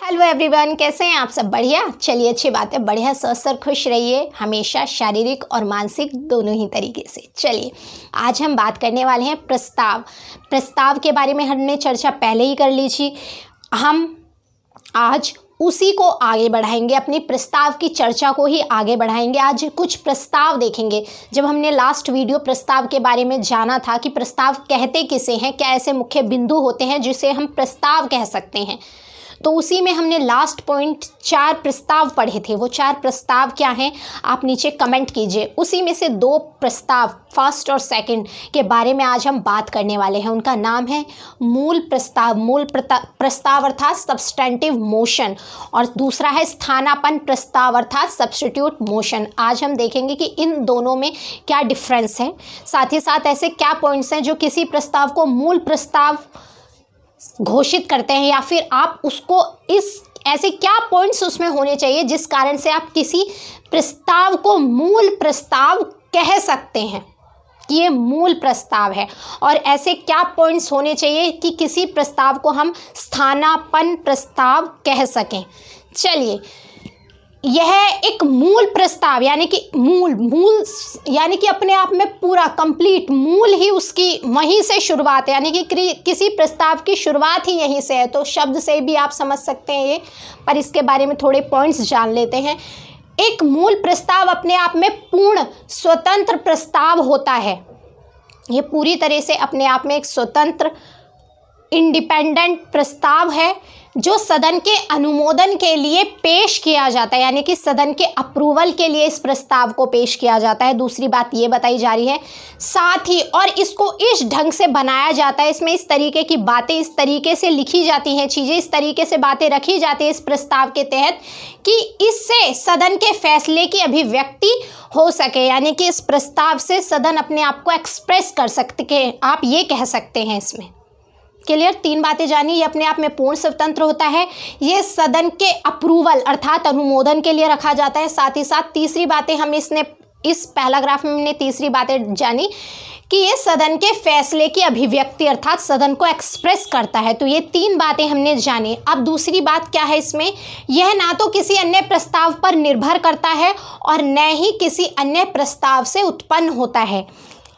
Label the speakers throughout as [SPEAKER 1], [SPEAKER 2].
[SPEAKER 1] Hello everyone, कैसे हैं आप सब? बढ़िया। चलिए, अच्छी बात है। बढ़िया, स्वस्थ और खुश रहिए हमेशा, शारीरिक और मानसिक दोनों ही तरीके से। चलिए, आज हम बात करने वाले हैं प्रस्ताव के बारे में। हमने चर्चा पहले ही कर ली थी। हम आज उसी को आगे बढ़ाएंगे, अपनी प्रस्ताव की चर्चा को ही आगे बढ़ाएंगे। आज कुछ प्रस्ताव देखेंगे। जब हमने लास्ट वीडियो प्रस्ताव के बारे में जाना था कि प्रस्ताव कहते किसे हैं, क्या ऐसे मुख्य बिंदु होते हैं जिसे हम प्रस्ताव कह सकते हैं, तो उसी में हमने लास्ट पॉइंट 4 प्रस्ताव पढ़े थे। वो 4 प्रस्ताव क्या हैं आप नीचे कमेंट कीजिए। उसी में से 2 प्रस्ताव, फर्स्ट और सेकंड, के बारे में आज हम बात करने वाले हैं। उनका नाम है मूल प्रस्ताव अर्थात सब्सटेंटिव मोशन, और दूसरा है स्थानापन्न प्रस्ताव अर्थात सब्स्टिट्यूट मोशन। आज हम देखेंगे कि इन दोनों में क्या डिफरेंस है, साथ ही साथ ऐसे क्या पॉइंट्स हैं जो किसी प्रस्ताव को मूल प्रस्ताव घोषित करते हैं, या फिर आप उसको ऐसे क्या पॉइंट्स उसमें होने चाहिए जिस कारण से आप किसी प्रस्ताव को मूल प्रस्ताव कह सकते हैं कि ये मूल प्रस्ताव है, और ऐसे क्या पॉइंट्स होने चाहिए कि किसी प्रस्ताव को हम स्थानापन्न प्रस्ताव कह सकें। चलिए, यह एक मूल प्रस्ताव यानी कि मूल यानी कि अपने आप में पूरा कंप्लीट मूल ही उसकी वहीं से शुरुआत है, यानी कि किसी प्रस्ताव की शुरुआत ही यहीं से है। तो शब्द से भी आप समझ सकते हैं ये, पर इसके बारे में थोड़े पॉइंट्स जान लेते हैं। एक मूल प्रस्ताव अपने आप में पूर्ण स्वतंत्र प्रस्ताव होता है। ये पूरी तरह से अपने आप में एक स्वतंत्र इंडिपेंडेंट प्रस्ताव है जो सदन के अनुमोदन के लिए पेश किया जाता है, यानी कि सदन के अप्रूवल के लिए इस प्रस्ताव को पेश किया जाता है। दूसरी बात ये बताई जा रही है, साथ ही और इसको इस ढंग से बनाया जाता है, इसमें इस तरीके की बातें, इस तरीके से लिखी जाती हैं चीज़ें, इस तरीके से बातें रखी जाती है इस प्रस्ताव के तहत कि इससे सदन के फैसले की अभिव्यक्ति हो सके, यानी कि इस प्रस्ताव से सदन अपने आप को एक्सप्रेस कर सकते, आप ये कह सकते हैं। इसमें क्लियर? 3 बातें जानी। ये अपने आप में पूर्ण स्वतंत्र होता है, ये सदन के अप्रूवल अर्थात अनुमोदन के लिए रखा जाता है। साथ ही साथ तीसरी बातें हम इस पैराग्राफ में हमने तीसरी बातें जानी कि ये सदन के फैसले की अभिव्यक्ति अर्थात सदन को एक्सप्रेस करता है। तो ये 3 बातें हमने जानी। अब दूसरी बात क्या है इसमें, यह ना तो किसी अन्य प्रस्ताव पर निर्भर करता है और न ही किसी अन्य प्रस्ताव से उत्पन्न होता है।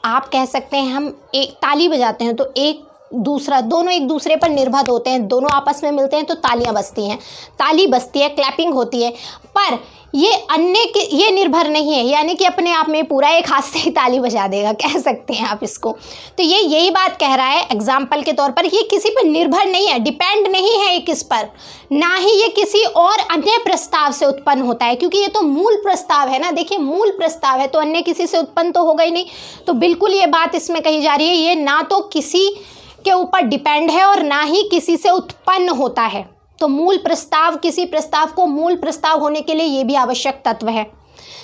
[SPEAKER 1] आप कह सकते हैं, हम एक ताली बजाते हैं तो एक दूसरा, दोनों एक दूसरे पर निर्भर होते हैं, दोनों आपस में मिलते हैं तो तालियां बजती हैं, ताली बजती है, क्लैपिंग होती है, पर ये निर्भर नहीं है, यानी कि अपने आप में पूरा एक हाथ से ही ताली बजा देगा, कह सकते हैं आप इसको। तो ये यही बात कह रहा है एग्जाम्पल के तौर पर, ये किसी पर निर्भर नहीं है, डिपेंड नहीं है ये किस पर, ना ही ये किसी और अन्य प्रस्ताव से उत्पन्न होता है, क्योंकि ये तो मूल प्रस्ताव है ना। देखिए, मूल प्रस्ताव है तो अन्य किसी से उत्पन्न तो होगा ही नहीं। तो बिल्कुल ये बात इसमें कही जा रही है, ये ना तो किसी के ऊपर डिपेंड है और ना ही किसी से उत्पन्न होता है। तो मूल प्रस्ताव, किसी प्रस्ताव को मूल प्रस्ताव होने के लिए ये भी आवश्यक तत्व है।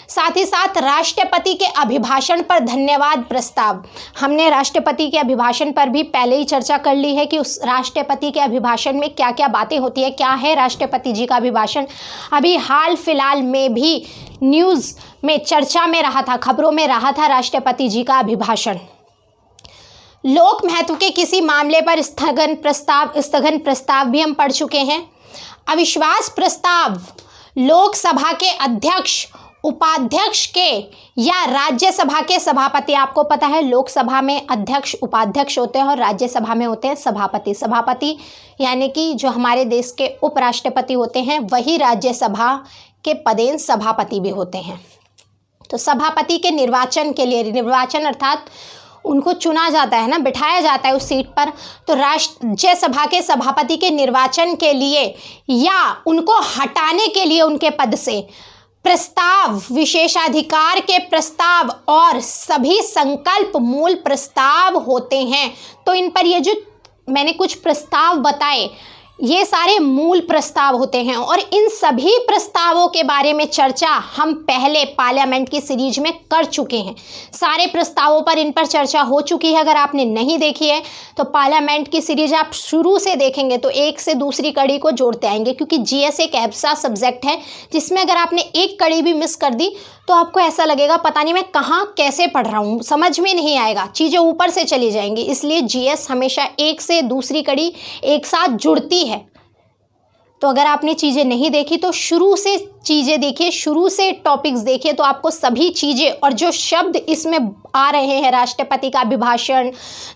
[SPEAKER 1] साथ ही साथ राष्ट्रपति के अभिभाषण पर धन्यवाद प्रस्ताव, हमने राष्ट्रपति के अभिभाषण पर भी पहले ही चर्चा कर ली है कि उस राष्ट्रपति के अभिभाषण में क्या क्या बातें होती है। क्या है राष्ट्रपति जी का अभिभाषण? अभी हाल फिलहाल में भी न्यूज़ में चर्चा में रहा था, खबरों में रहा था राष्ट्रपति जी का अभिभाषण। लोक महत्व के किसी मामले पर स्थगन प्रस्ताव भी हम पढ़ चुके हैं। अविश्वास प्रस्ताव लोकसभा के अध्यक्ष, उपाध्यक्ष के या राज्यसभा के सभापति, आपको पता है लोकसभा में अध्यक्ष उपाध्यक्ष होते हैं और राज्यसभा में होते हैं सभापति। सभापति यानी कि जो हमारे देश के उपराष्ट्रपति होते हैं, वही राज्यसभा के पदेन सभापति भी होते हैं। तो सभापति के निर्वाचन के लिए, निर्वाचन अर्थात उनको चुना जाता है ना, बिठाया जाता है उस सीट पर। तो राज्यसभा के सभापति के निर्वाचन के लिए या उनको हटाने के लिए उनके पद से प्रस्ताव, विशेषाधिकार के प्रस्ताव और सभी संकल्प मूल प्रस्ताव होते हैं। तो इन पर ये जो मैंने कुछ प्रस्ताव बताए, ये सारे मूल प्रस्ताव होते हैं, और इन सभी प्रस्तावों के बारे में चर्चा हम पहले पार्लियामेंट की सीरीज में कर चुके हैं। सारे प्रस्तावों पर इन पर चर्चा हो चुकी है। अगर आपने नहीं देखी है तो पार्लियामेंट की सीरीज आप शुरू से देखेंगे तो एक से दूसरी कड़ी को जोड़ते आएंगे, क्योंकि जीएस एक ऐसा सब्जेक्ट है जिसमें अगर आपने एक कड़ी भी मिस कर दी तो आपको ऐसा लगेगा पता नहीं मैं कहाँ कैसे पढ़ रहा हूँ, समझ में नहीं आएगा, चीज़ें ऊपर से चली जाएंगी। इसलिए जीएस हमेशा एक से दूसरी कड़ी एक साथ जुड़ती है। तो अगर आपने चीज़ें नहीं देखी तो शुरू से चीज़ें देखिए, शुरू से टॉपिक्स देखिए, तो आपको सभी चीज़ें और जो शब्द इसमें आ रहे हैं, राष्ट्रपति का अभिभाषण,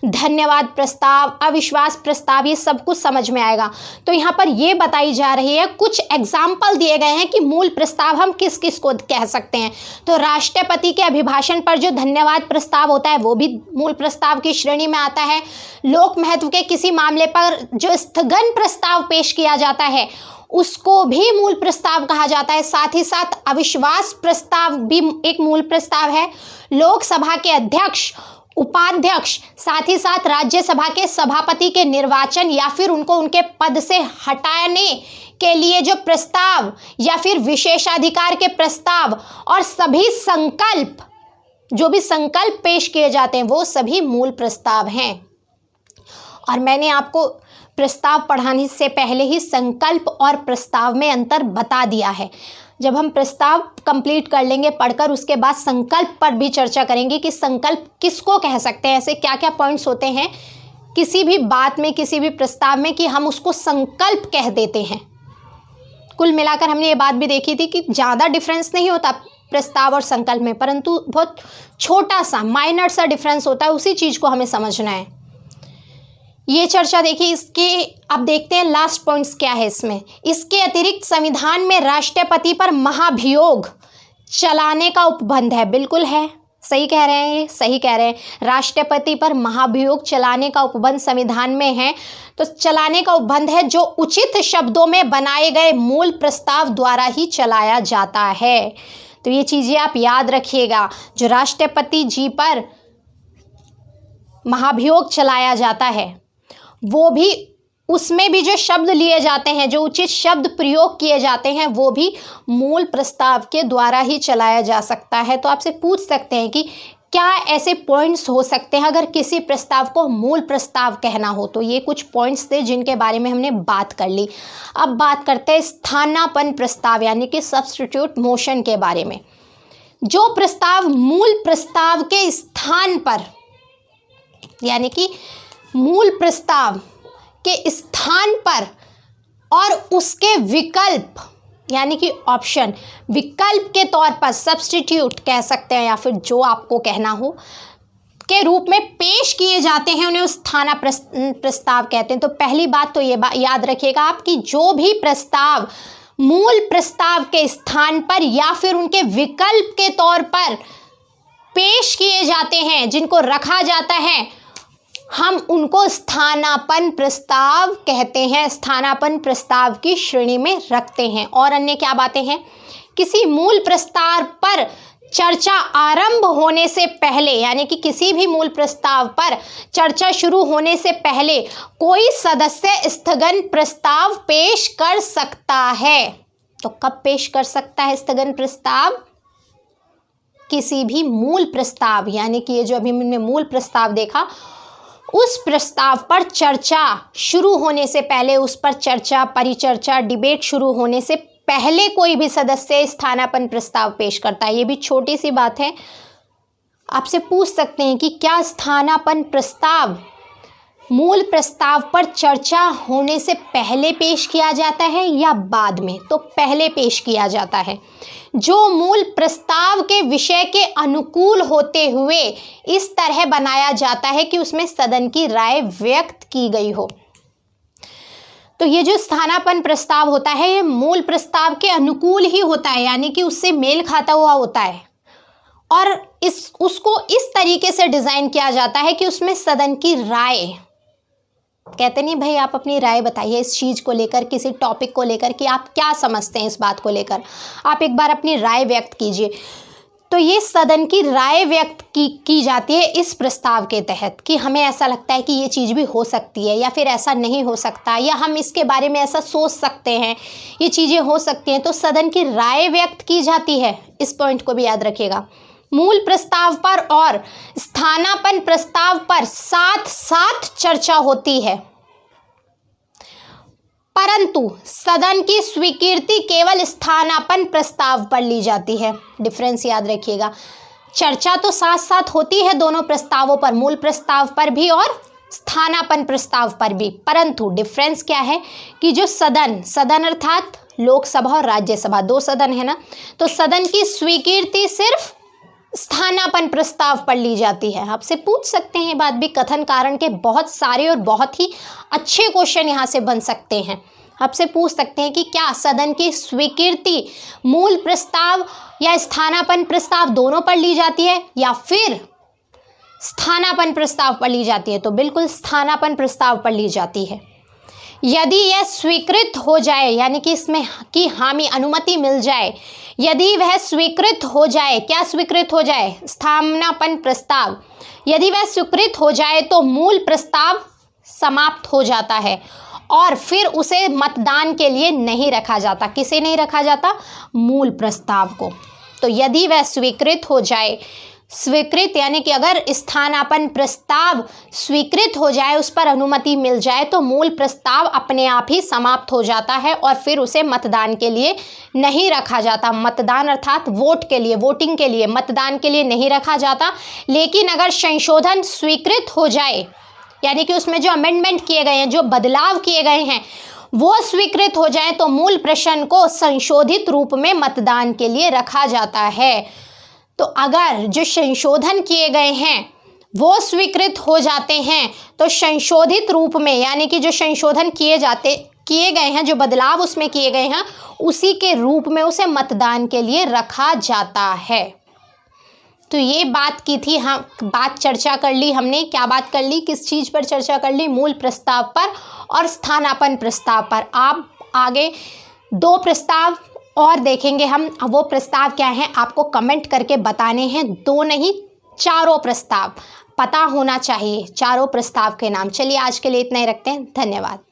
[SPEAKER 1] धन्यवाद प्रस्ताव, अविश्वास प्रस्ताव, ये सब कुछ समझ में आएगा। तो यहाँ पर ये बताई जा रही है, कुछ एग्जाम्पल दिए गए हैं कि मूल प्रस्ताव हम किस किस को कह सकते हैं। तो राष्ट्रपति के अभिभाषण पर जो धन्यवाद प्रस्ताव होता है वो भी मूल प्रस्ताव की श्रेणी में आता है। लोक महत्व के किसी मामले पर जो स्थगन प्रस्ताव पेश किया जाता है उसको भी मूल प्रस्ताव कहा जाता है। साथ ही साथ अविश्वास प्रस्ताव भी एक मूल प्रस्ताव है। लोकसभा के अध्यक्ष, उपाध्यक्ष, साथ ही साथ राज्यसभा के सभापति के निर्वाचन या फिर उनको उनके पद से हटाने के लिए जो प्रस्ताव या फिर विशेषाधिकार के प्रस्ताव और सभी संकल्प, जो भी संकल्प पेश किए जाते हैं वो सभी मूल प्रस्ताव हैं। और मैंने आपको प्रस्ताव पढ़ाने से पहले ही संकल्प और प्रस्ताव में अंतर बता दिया है। जब हम प्रस्ताव कंप्लीट कर लेंगे पढ़कर, उसके बाद संकल्प पर भी चर्चा करेंगे कि संकल्प किसको कह सकते हैं, ऐसे क्या क्या पॉइंट्स होते हैं किसी भी बात में, किसी भी प्रस्ताव में कि हम उसको संकल्प कह देते हैं। कुल मिलाकर हमने ये बात भी देखी थी कि ज़्यादा डिफरेंस नहीं होता प्रस्ताव और संकल्प में, परंतु बहुत छोटा सा माइनर सा डिफरेंस होता है, उसी चीज़ को हमें समझना है। ये चर्चा देखिए, इसके अब देखते हैं लास्ट पॉइंट्स क्या है इसमें। इसके अतिरिक्त संविधान में राष्ट्रपति पर महाभियोग चलाने का उपबंध है। बिल्कुल है, सही कह रहे हैं, ये सही कह रहे हैं। राष्ट्रपति पर महाभियोग चलाने का उपबंध संविधान में है। तो चलाने का उपबंध है जो उचित शब्दों में बनाए गए मूल प्रस्ताव द्वारा ही चलाया जाता है। तो ये चीज़ें आप याद रखिएगा। जो राष्ट्रपति जी पर महाभियोग चलाया जाता है वो भी, उसमें भी जो शब्द लिए जाते हैं, जो उचित शब्द प्रयोग किए जाते हैं वो भी मूल प्रस्ताव के द्वारा ही चलाया जा सकता है। तो आपसे पूछ सकते हैं कि क्या ऐसे पॉइंट्स हो सकते हैं अगर किसी प्रस्ताव को मूल प्रस्ताव कहना हो। तो ये कुछ पॉइंट्स थे जिनके बारे में हमने बात कर ली। अब बात करते हैं स्थानापन्न प्रस्ताव यानी कि सब्स्टिट्यूट मोशन के बारे में। जो प्रस्ताव मूल प्रस्ताव के स्थान पर, यानी कि मूल प्रस्ताव के स्थान पर और उसके विकल्प यानी कि ऑप्शन, विकल्प के तौर पर सब्स्टिट्यूट कह सकते हैं या फिर जो आपको कहना हो, के रूप में पेश किए जाते हैं, उन्हें स्थाना प्रस्ताव कहते हैं। तो पहली बात तो ये याद रखिएगा आप कि जो भी प्रस्ताव मूल प्रस्ताव के स्थान पर या फिर उनके विकल्प के तौर पर पेश किए जाते हैं, जिनको रखा जाता है, हम उनको स्थानापन्न प्रस्ताव कहते हैं, स्थानापन्न प्रस्ताव की श्रेणी में रखते हैं। और अन्य क्या बातें हैं? किसी मूल प्रस्ताव पर चर्चा आरंभ होने से पहले, यानी कि किसी भी मूल प्रस्ताव पर चर्चा शुरू होने से पहले कोई सदस्य स्थगन प्रस्ताव पेश कर सकता है। तो कब पेश कर सकता है स्थगन प्रस्ताव? किसी भी मूल प्रस्ताव, यानी कि ये जो अभी हमने मूल प्रस्ताव देखा, उस प्रस्ताव पर चर्चा शुरू होने से पहले, उस पर चर्चा, परिचर्चा, डिबेट शुरू होने से पहले कोई भी सदस्य स्थानापन्न प्रस्ताव पेश करता है। ये भी छोटी सी बात है। आपसे पूछ सकते हैं कि क्या स्थानापन्न प्रस्ताव मूल प्रस्ताव पर चर्चा होने से पहले पेश किया जाता है या बाद में? तो पहले पेश किया जाता है। जो मूल प्रस्ताव के विषय के अनुकूल होते हुए इस तरह बनाया जाता है कि उसमें सदन की राय व्यक्त की गई हो। तो ये जो स्थानापन्न प्रस्ताव होता है ये मूल प्रस्ताव के अनुकूल ही होता है, यानी कि उससे मेल खाता हुआ होता है और उसको इस तरीके से डिज़ाइन किया जाता है कि उसमें सदन की राय, कहते नहीं भाई आप अपनी राय बताइए इस चीज़ को लेकर, किसी टॉपिक को लेकर कि आप क्या समझते हैं इस बात को लेकर, आप एक बार अपनी राय व्यक्त कीजिए। तो ये सदन की राय व्यक्त की जाती है इस प्रस्ताव के तहत कि हमें ऐसा लगता है कि ये चीज़ भी हो सकती है या फिर ऐसा नहीं हो सकता, या हम इसके बारे में ऐसा सोच सकते हैं, ये चीज़ें हो सकती हैं। तो सदन की राय व्यक्त की जाती है। इस पॉइंट को भी याद रखिएगा। मूल प्रस्ताव पर और स्थानापन्न प्रस्ताव पर साथ साथ चर्चा होती है, परंतु सदन की स्वीकृति केवल स्थानापन्न प्रस्ताव पर ली जाती है। डिफरेंस याद रखिएगा। चर्चा तो साथ साथ होती है दोनों प्रस्तावों पर, मूल प्रस्ताव पर भी और स्थानापन्न प्रस्ताव पर भी। परंतु डिफरेंस क्या है कि जो सदन अर्थात लोकसभा और राज्यसभा, 2 सदन है ना, तो सदन की स्वीकृति सिर्फ स्थानापन्न प्रस्ताव पर ली जाती है। आपसे पूछ सकते हैं ये बात भी, कथन कारण के बहुत सारे और बहुत ही अच्छे क्वेश्चन यहाँ से बन सकते हैं। आपसे पूछ सकते हैं कि क्या सदन की स्वीकृति मूल प्रस्ताव या स्थानापन्न प्रस्ताव दोनों पर ली जाती है या फिर स्थानापन्न प्रस्ताव पर ली जाती है? तो बिल्कुल स्थानापन्न प्रस्ताव पर ली जाती है। यदि यह स्वीकृत हो जाए, यानी कि इसमें की हामी अनुमति मिल जाए, यदि वह स्वीकृत हो जाए, क्या स्वीकृत हो जाए? स्थानापन्न प्रस्ताव। यदि वह स्वीकृत हो जाए तो मूल प्रस्ताव समाप्त हो जाता है और फिर उसे मतदान के लिए नहीं रखा जाता। किसे नहीं रखा जाता? मूल प्रस्ताव को। तो यदि वह स्वीकृत हो जाए, स्वीकृत यानी कि अगर स्थानापन्न प्रस्ताव स्वीकृत हो जाए, उस पर अनुमति मिल जाए, तो मूल प्रस्ताव अपने आप ही समाप्त हो जाता है और फिर उसे मतदान के लिए नहीं रखा जाता। मतदान अर्थात वोट के लिए, वोटिंग के लिए, मतदान के लिए नहीं रखा जाता। लेकिन अगर संशोधन स्वीकृत हो जाए, यानी कि उसमें जो अमेंडमेंट किए गए हैं, जो बदलाव किए गए हैं, वो स्वीकृत हो जाए तो मूल प्रश्न को संशोधित रूप में मतदान के लिए रखा जाता है। तो अगर जो संशोधन किए गए हैं वो स्वीकृत हो जाते हैं तो संशोधित रूप में, यानी कि जो संशोधन किए गए हैं, जो बदलाव उसमें किए गए हैं, उसी के रूप में उसे मतदान के लिए रखा जाता है। तो ये बात की थी, हम बात चर्चा कर ली हमने। क्या बात कर ली? किस चीज़ पर चर्चा कर ली? मूल प्रस्ताव पर और स्थानापन्न प्रस्ताव पर। आप आगे 2 प्रस्ताव और देखेंगे हम। वो प्रस्ताव क्या हैं आपको कमेंट करके बताने हैं। 2 नहीं, 4 प्रस्ताव पता होना चाहिए, 4 प्रस्ताव के नाम। चलिए आज के लिए इतना ही रखते हैं। धन्यवाद।